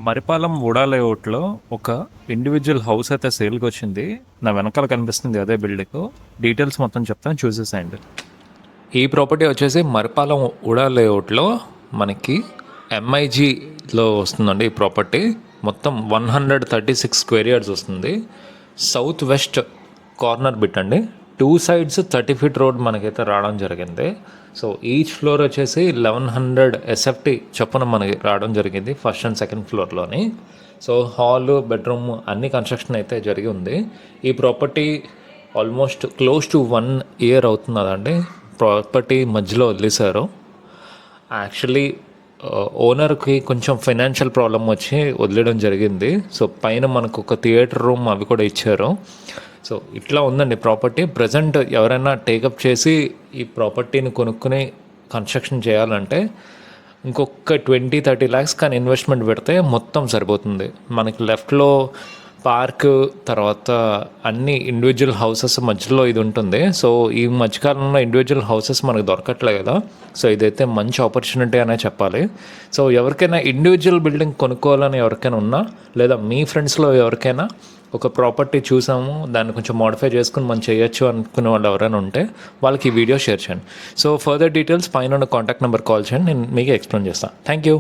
మరిపాలెం వుడా లేఅవుట్లో ఒక individual house అయితే సేల్కి వచ్చింది. నా వెనకాల కనిపిస్తుంది అదే బిల్డింగ్. డీటెయిల్స్ మొత్తం చెప్తాను, చూసేసేయండి. ఈ ప్రాపర్టీ వచ్చేసి మరిపాలెం వుడా లేఅవుట్లో మనకి ఎంఐజీలో వస్తుందండి. ఈ ప్రాపర్టీ మొత్తం 136 స్క్వేర్ యార్డ్స్ వస్తుంది. సౌత్ వెస్ట్ కార్నర్ బిట్ అండి. 2 సైడ్స్ 30 ఫీట్ రోడ్ మనకైతే రావడం జరిగింది. సో ఈచ్ ఫ్లోర్ వచ్చేసి 1100 ఎస్ఎఫ్టీ చొప్పున మనకి రావడం జరిగింది ఫస్ట్ అండ్ సెకండ్ ఫ్లోర్లోని. సో హాల్, బెడ్రూమ్ అన్ని కన్స్ట్రక్షన్ అయితే జరిగి ఉంది. ఈ property almost close to 1 year అవుతున్నదండి. ప్రాపర్టీ మధ్యలో వదిలేశారు. యాక్చువల్లీ ఓనర్కి కొంచెం ఫైనాన్షియల్ ప్రాబ్లం వచ్చి వదిలేయడం జరిగింది. సో పైన మనకు ఒక థియేటర్ రూమ్ అవి కూడా ఇచ్చారు. సో ఇట్లా ఉందండి ప్రాపర్టీ. ప్రజెంట్ ఎవరైనా టేకప్ చేసి ఈ ప్రాపర్టీని కొనుక్కుని కన్స్ట్రక్షన్ చేయాలంటే ఇంకొక 20-30 ల్యాక్స్ కానీ ఇన్వెస్ట్మెంట్ పెడితే మొత్తం సరిపోతుంది. మనకి లెఫ్ట్లో పార్క్, తర్వాత అన్ని ఇండివిజువల్ హౌసెస్ మధ్యలో ఇది ఉంటుంది. సో ఈ మధ్యకాలంలో ఇండివిజువల్ హౌసెస్ మనకు దొరకట్లే కదా. సో ఇదైతే మంచి ఆపర్చునిటీ అనే చెప్పాలి. సో ఎవరికైనా ఇండివిజువల్ బిల్డింగ్ కొనుక్కోవాలని ఎవరికైనా ఉన్నా, లేదా మీ ఫ్రెండ్స్లో ఎవరికైనా ఒక ప్రాపర్టీ చూసాము దాన్ని కొంచెం మోడిఫై చేసుకుని మనం చేయొచ్చు అనుకునే వాళ్ళు ఎవరైనా ఉంటే వాళ్ళకి ఈ వీడియో షేర్ చేయండి. సో ఫర్దర్ డీటెయిల్స్ పైన కాంటాక్ట్ నెంబర్ కాల్ చేయండి, నేను మీకు ఎక్స్ప్లెయిన్ చేస్తాను. Thank you.